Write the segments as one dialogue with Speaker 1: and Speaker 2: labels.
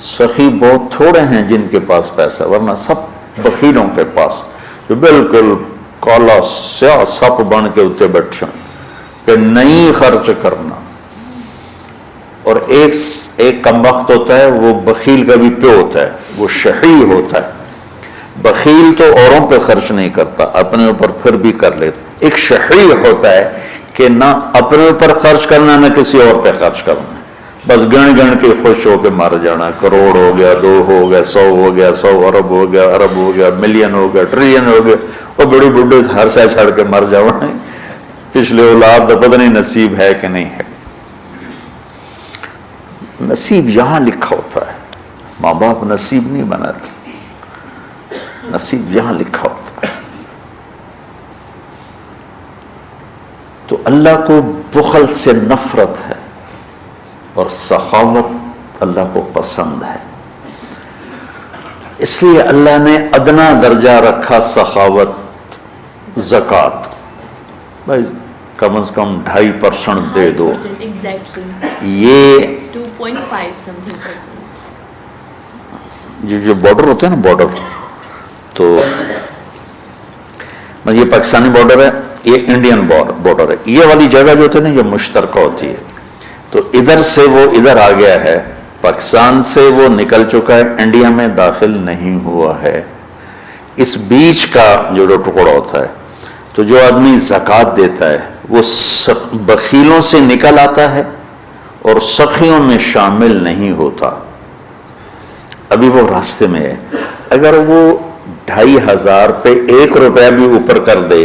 Speaker 1: سخی بہت تھوڑے ہیں جن کے پاس پیسہ، ورنہ سب بخیلوں کے پاس جو بالکل کالا سیاہ سپ بن کے اتنے بیٹھے کہ نہیں خرچ کرنا. اور ایک کم وقت ہوتا ہے، وہ بخیل کا بھی پیو ہوتا ہے، وہ شحیح ہوتا ہے. بخیل تو اوروں پہ خرچ نہیں کرتا، اپنے اوپر پھر بھی کر لیتا. ایک شحیح ہوتا ہے کہ نہ اپنے اوپر خرچ کرنا نہ کسی اور پہ خرچ کرنا، بس گن گن کے خوش ہو کے مر جانا. کروڑ ہو گیا، 2 ہو گیا، 100 ہو گیا، 100 ارب ہو گیا، ارب ہو گیا، ملین ہو گیا، ٹریلین ہو گیا، اور بڑی بڈھے ہر شے چھڑ کے مر جانا. پچھلے اولاد تو پتہ نہیں نصیب ہے کہ نہیں ہے. نصیب یہاں لکھا ہوتا ہے، ماں باپ نصیب نہیں بناتے، نصیب یہاں لکھا ہوتا ہے. تو اللہ کو بخل سے نفرت ہے اور سخاوت اللہ کو پسند ہے. اس لیے اللہ نے ادنا درجہ رکھا سخاوت، زکوٰۃ. بھائی کم از کم 2.5% دے دو. یہ
Speaker 2: 2.5 something percent.
Speaker 1: جو بارڈر ہوتے ہیں نا، بارڈر، تو یہ پاکستانی بارڈر ہے، یہ انڈین بارڈر ہے. یہ والی جگہ جو ہوتی ہے نا، یہ مشترکہ ہوتی ہے. تو ادھر سے وہ ادھر آ گیا ہے، پاکستان سے وہ نکل چکا ہے، انڈیا میں داخل نہیں ہوا ہے. اس بیچ کا جو ٹکڑا ہوتا ہے، تو جو آدمی زکوٰۃ دیتا ہے وہ بخیلوں سے نکل آتا ہے اور سخیوں میں شامل نہیں ہوتا. ابھی وہ راستے میں ہے. اگر وہ 2,500 پہ 1 روپیہ بھی اوپر کر دے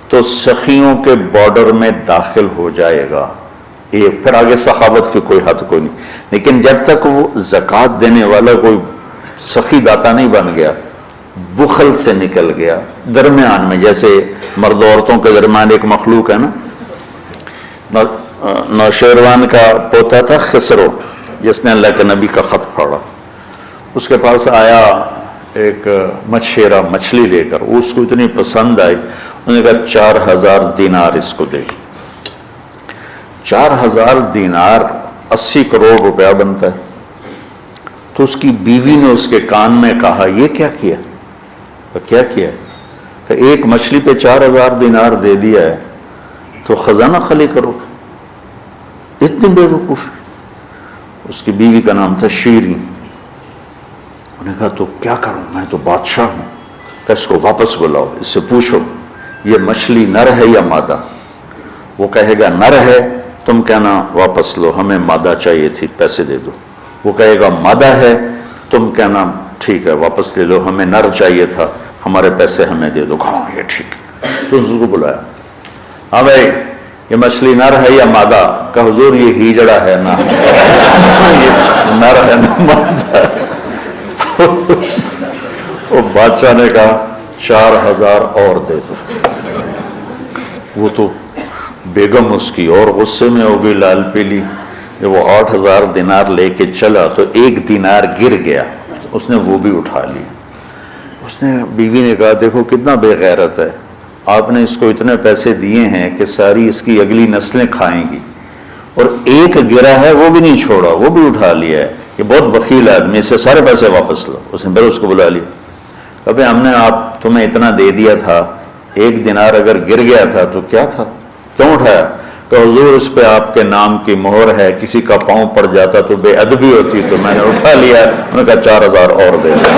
Speaker 1: تو سخیوں کے بارڈر میں داخل ہو جائے گا. یہ پھر آگے سخاوت کی کوئی حد کوئی نہیں. لیکن جب تک وہ زکوٰۃ دینے والا کوئی سخی داتا نہیں بن گیا، بخل سے نکل گیا، درمیان میں، جیسے مرد عورتوں کے درمیان ایک مخلوق ہے نا، نوشیروان کا پوتا تھا خسرو، جس نے اللہ کے نبی کا خط پڑھا. اس کے پاس آیا ایک مچھیرا مچھلی لے کر، اس کو اتنی پسند آئی، انہوں نے کہا 4,000 دینار اس کو دے. 4,000 دینار 80 کروڑ روپیہ بنتا ہے. تو اس کی بیوی نے اس کے کان میں کہا، یہ کیا کیا؟ کیا کیا؟ کہ ایک مچھلی پہ 4,000 دینار دے دیا ہے تو خزانہ خالی کرو. اتنی بے وقوف. اس کی بیوی کا نام تھا شیریں. انہوں نے کہا تو کیا کروں، میں تو بادشاہ ہوں. کہ اس کو واپس بلاؤ، اس سے پوچھو یہ مچھلی نر ہے یا مادہ. وہ کہے گا نر ہے، تم کہنا واپس لو، ہمیں مادہ چاہیے تھی، پیسے دے دو. وہ کہے گا مادہ ہے، تم کہنا ٹھیک ہے واپس لے لو، ہمیں نر چاہیے تھا، ہمارے پیسے ہمیں دے دو. ہاں یہ ٹھیک ہے. تو اس کو بلایا، ہاں بھائی یہ مچھلی نر ہے یا مادہ؟ کہ حضور یہ ہیجڑا ہے نا، یہ نر ہے نا مادہ. تو وہ بادشاہ نے کہا 4,000 اور دے دو. وہ تو بیگم اس کی اور غصے میں ہو گئی، لال پیلی. جب وہ 8,000 دینار لے کے چلا تو 1 دینار گر گیا، اس نے وہ بھی اٹھا لی. اس نے بیوی نے کہا دیکھو کتنا بے غیرت ہے، آپ نے اس کو اتنے پیسے دیے ہیں کہ ساری اس کی اگلی نسلیں کھائیں گی، اور ایک گرا ہے وہ بھی نہیں چھوڑا، وہ بھی اٹھا لیا ہے. یہ بہت بخیل آدمی، اس سے سارے پیسے واپس لو. اس نے پھر اس کو بلا لیا. ابھی ہم نے آپ تمہیں اتنا دے دیا تھا، 1 دینار اگر گر گیا تھا تو کیا تھا، کیوں اٹھایا؟ کہ حضور اس پہ آپ کے نام کی مہر ہے، کسی کا پاؤں پڑ جاتا تو بے ادبی ہوتی، تو میں نے اٹھا لیا. انہوں نے کہا 4,000 اور دے دو.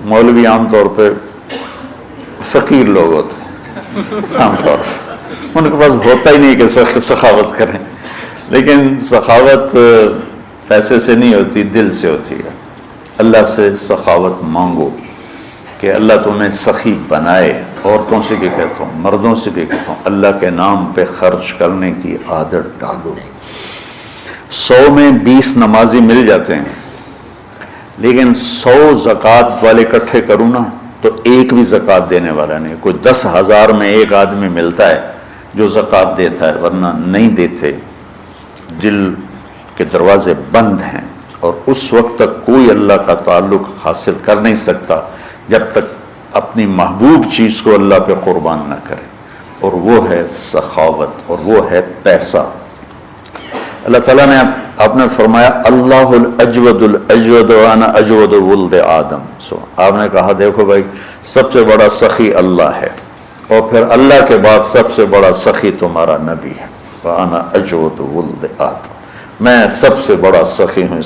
Speaker 1: مولوی عام طور پہ فقیر لوگ ہوتے ہیں، عام طور پہ ان کے پاس ہوتا ہی نہیں کہ سخاوت کریں. لیکن سخاوت پیسے سے نہیں ہوتی، دل سے ہوتی ہے. اللہ سے سخاوت مانگو کہ اللہ تمہیں سخی بنائے. عورتوں سے بھی کہتا ہوں، مردوں سے بھی کہتا ہوں، اللہ کے نام پہ خرچ کرنے کی عادت ڈالو. 100 میں 20 نمازی مل جاتے ہیں، لیکن 100 زکوٰۃ والے اکٹھے کروں نا تو ایک بھی زکوٰۃ دینے والا نہیں. کوئی 10,000 میں ایک آدمی ملتا ہے جو زکوٰۃ دیتا ہے، ورنہ نہیں دیتے. دل کے دروازے بند ہیں، اور اس وقت تک کوئی اللہ کا تعلق حاصل کر نہیں سکتا جب تک اپنی محبوب چیز کو اللہ پہ قربان نہ کرے، اور وہ ہے سخاوت، اور وہ ہے پیسہ. اللہ تعالیٰ نے آپ نے فرمایا اللہ الاجود الاجود وانا اجود ولد آدم. آپ نے کہا دیکھو بھائی سب سے بڑا سخی اللہ ہے اور پھر اللہ کے بعد سب سے بڑا سخی تمہارا نبی ہے. وانا اجود ولد آدم, میں سب سے بڑا سخی ہوں.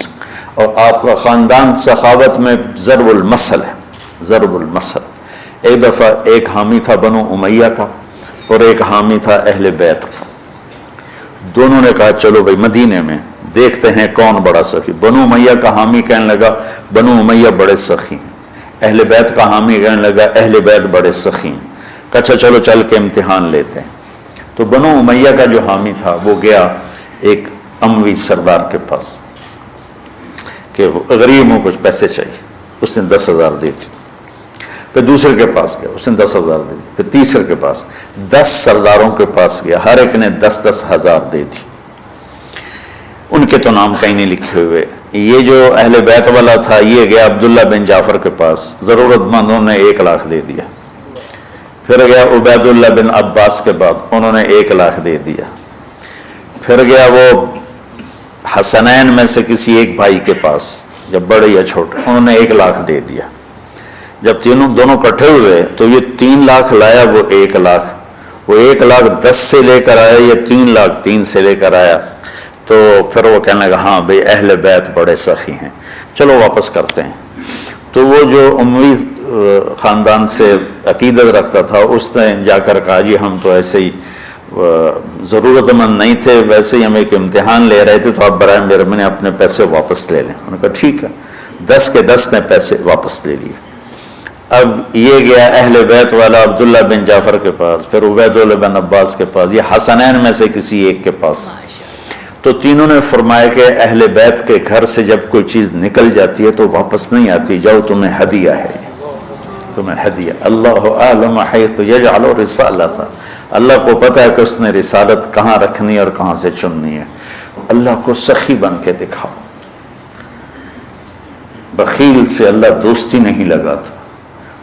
Speaker 1: اور آپ کا خاندان سخاوت میں ضرب المثل ہے, ضرب المثل. ایک دفعہ ایک حامی تھا بنو امیہ کا اور ایک حامی تھا اہل بیت کا. دونوں نے کہا چلو بھائی مدینے میں دیکھتے ہیں کون بڑا سخی. بنو امیہ کا حامی کہنے لگا بنو امیہ بڑے سخی ہیں. اہل بیت کا حامی کہنے لگا اہل بیت بڑے سخی ہیں. اچھا چلو چل کے امتحان لیتے ہیں. تو بنو امیہ کا جو حامی تھا وہ گیا ایک اموی سردار کے پاس کہ غریب ہوں کچھ پیسے چاہیے. اس نے 10,000 دی تھی. پھر دوسرے کے پاس گیا, اس نے 10,000 دے دی. پھر تیسرے کے پاس 10 سرداروں کے پاس گیا, ہر ایک نے 10,000 دے دی. ان کے تو نام کہیں نہیں لکھے ہوئے. یہ جو اہل بیت والا تھا یہ گیا عبداللہ بن جعفر کے پاس, ضرورت مندوں نے 1 لاکھ دے دیا. پھر گیا عبید اللہ بن عباس کے بعد, انہوں نے 1 لاکھ دے دیا. پھر گیا وہ حسنین میں سے کسی ایک بھائی کے پاس, جب بڑے یا چھوٹے, انہوں نے 1 لاکھ دے دیا. جب دونوں کٹھے ہوئے تو یہ 3 لاکھ لایا, وہ 1 لاکھ. وہ 1 لاکھ 10 سے لے کر آیا, یہ 3 لاکھ 3 سے لے کر آیا. تو پھر وہ کہنے لگا ہاں بھئی اہل بیت بڑے سخی ہیں, چلو واپس کرتے ہیں. تو وہ جو اموی خاندان سے عقیدت رکھتا تھا اس نے جا کر کہا جی ہم تو ایسے ہی ضرورت مند نہیں تھے, ویسے ہی ہم ایک امتحان لے رہے تھے, تو آپ برائے مہربانی اپنے پیسے واپس لے لیں. انہوں نے کہا ٹھیک ہے. 10 کے 10 نے پیسے واپس لے لیے. اب یہ گیا اہل بیت والا عبداللہ بن جعفر کے پاس, پھر عبید اللہ بن عباس کے پاس, یہ حسنین میں سے کسی ایک کے پاس. تو تینوں نے فرمایا کہ اہل بیت کے گھر سے جب کوئی چیز نکل جاتی ہے تو واپس نہیں آتی, جاؤ تمہیں ہدیہ ہے, تمہیں ہدیہ. اللہ اعلم حیث یجعل رسالتہ, اللہ کو پتہ ہے کہ اس نے رسالت کہاں رکھنی اور کہاں سے چننی ہے. اللہ کو سخی بن کے دکھاؤ. بخیل سے اللہ دوستی نہیں لگاتا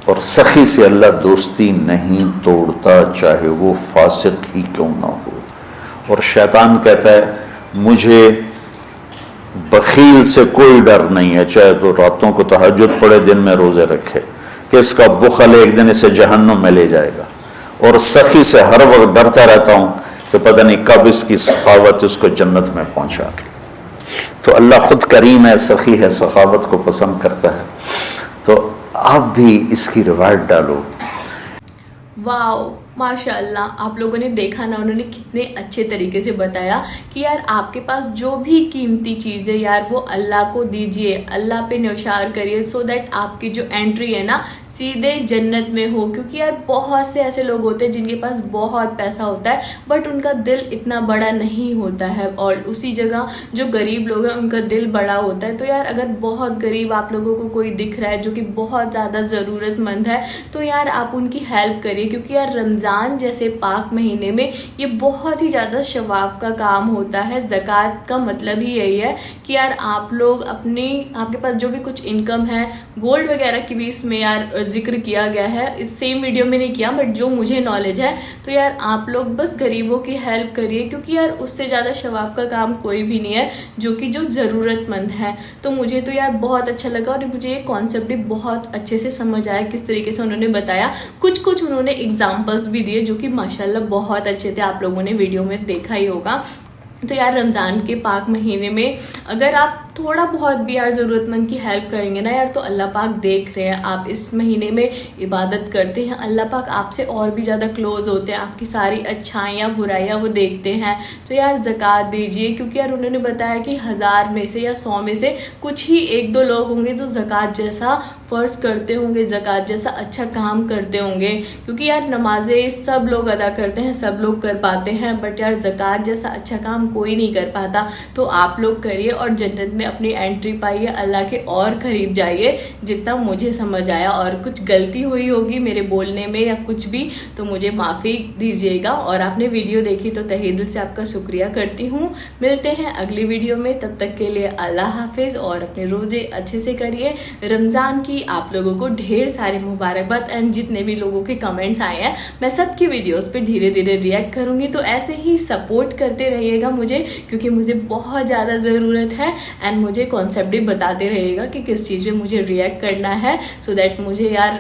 Speaker 1: اور سخی سے اللہ دوستی نہیں توڑتا, چاہے وہ فاسق ہی کیوں نہ ہو. اور شیطان کہتا ہے مجھے بخیل سے کوئی ڈر نہیں ہے, چاہے تو راتوں کو تہجد پڑھے دن میں روزے رکھے, کہ اس کا بخل ایک دن اسے جہنم میں لے جائے گا. اور سخی سے ہر وقت ڈرتا رہتا ہوں کہ پتہ نہیں کب اس کی سخاوت اس کو جنت میں پہنچاتی. تو اللہ خود کریم ہے, سخی ہے, سخاوت کو پسند کرتا ہے. تو آپ بھی اس کی روایت ڈالو.
Speaker 2: واو ماشاء اللہ, آپ لوگوں نے دیکھا نا انہوں نے کتنے اچھے طریقے سے بتایا کہ یار آپ کے پاس جو بھی قیمتی چیز ہے یار وہ اللہ کو دیجئے, اللہ پہ نوشار کریے, سو دیٹ آپ کی جو انٹری ہے نا سیدھے جنت میں ہو. کیونکہ یار بہت سے ایسے لوگ ہوتے ہیں جن کے پاس بہت پیسہ ہوتا ہے بٹ ان کا دل اتنا بڑا نہیں ہوتا ہے, اور اسی جگہ جو غریب لوگ ہیں ان کا دل بڑا ہوتا ہے. تو یار اگر بہت غریب آپ لوگوں کو کوئی دکھ رہا ہے جو کہ بہت زیادہ ضرورت مند ہے تو یار آپ ان کی ہیلپ کریے. کیونکہ یار رمضان جیسے پاک مہینے میں یہ بہت ہی زیادہ ثواب کا کام ہوتا ہے. زکوٰۃ کا مطلب ہی یہی ہے کہ یار آپ لوگ آپ کے پاس جو بھی کچھ انکم ہے, گولڈ وغیرہ کی بھی اس میں یار ذکر کیا گیا ہے, اس سیم ویڈیو میں نہیں کیا بٹ جو مجھے نالج ہے, تو یار آپ لوگ بس غریبوں کی ہیلپ کریے. کیونکہ یار اس سے زیادہ ثواب کا کام کوئی بھی نہیں ہے جو ضرورت مند ہے. تو مجھے تو یار بہت اچھا لگا اور مجھے یہ کانسیپٹ بھی بہت اچھے سے سمجھ آیا کس طریقے سے انہوں نے بتایا. کچھ انہوں نے ایگزامپلس بھی دیے جو کہ ماشاءاللہ بہت اچھے تھے, آپ لوگوں نے ویڈیو میں دیکھا ہی ہوگا. تو یار رمضان کے پاک مہینے میں اگر آپ تھوڑا بہت بھی یار ضرورت مند کی ہیلپ کریں گے نا یار, تو اللہ پاک دیکھ رہے ہیں آپ اس مہینے میں عبادت کرتے ہیں, اللہ پاک آپ سے اور بھی زیادہ کلوز ہوتے ہیں, آپ کی ساری اچھائیاں برائیاں وہ دیکھتے ہیں. تو یار زکوٰۃ دیجیے. کیونکہ یار انہوں نے بتایا کہ 1000 میں سے یا 100 میں سے کچھ ہی 1-2 لوگ ہوں گے جو زکوٰۃ جیسا فرض کرتے ہوں گے, زکوٰۃ جیسا اچھا کام کرتے ہوں گے. کیونکہ یار نمازیں سب لوگ ادا کرتے ہیں, سب لوگ کر پاتے ہیں, بٹ یار زکوٰۃ جیسا اچھا کام کوئی نہیں کر پاتا. تو آپ لوگ کریے اور جنت میں اپنی انٹری پائی ہے، اللہ کے اور قریب جائیے جتنا مجھے سمجھ آیا، اور کچھ غلطی ہوئی ہوگی میرے بولنے میں یا کچھ بھی تو مجھے معافی دیجیے گا، اور آپ نے ویڈیو دیکھی تو تہہ دل سے آپ کا شکریہ کرتی ہوں۔ ملتے ہیں اگلی ویڈیو میں، تب تک کے لیے اللہ حافظ، اور اپنے روزے اچھے سے کریے۔ رمضان کی آپ لوگوں کو ڈھیر سارے مبارکباد، اینڈ جتنے بھی لوگوں کے کمنٹس آئے ہیں میں سب کی ویڈیوز پہ دھیرے دھیرے ریئیکٹ کروں گی، تو ایسے ہی سپورٹ کرتے رہیے گا مجھے، کیونکہ مجھے بہت زیادہ ضرورت ہے، اینڈ مجھے کانسیپٹ بھی بتاتے رہیے گا کہ کس چیز پہ مجھے ریئیکٹ کرنا ہے، سو دیٹ مجھے یار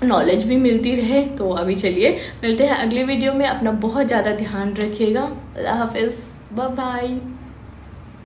Speaker 2: نالج بھی ملتی رہے۔ تو ابھی چلیے ملتے ہیں اگلی ویڈیو میں، اپنا بہت زیادہ دھیان رکھیے گا۔ اللہ حافظ، بائے بائے۔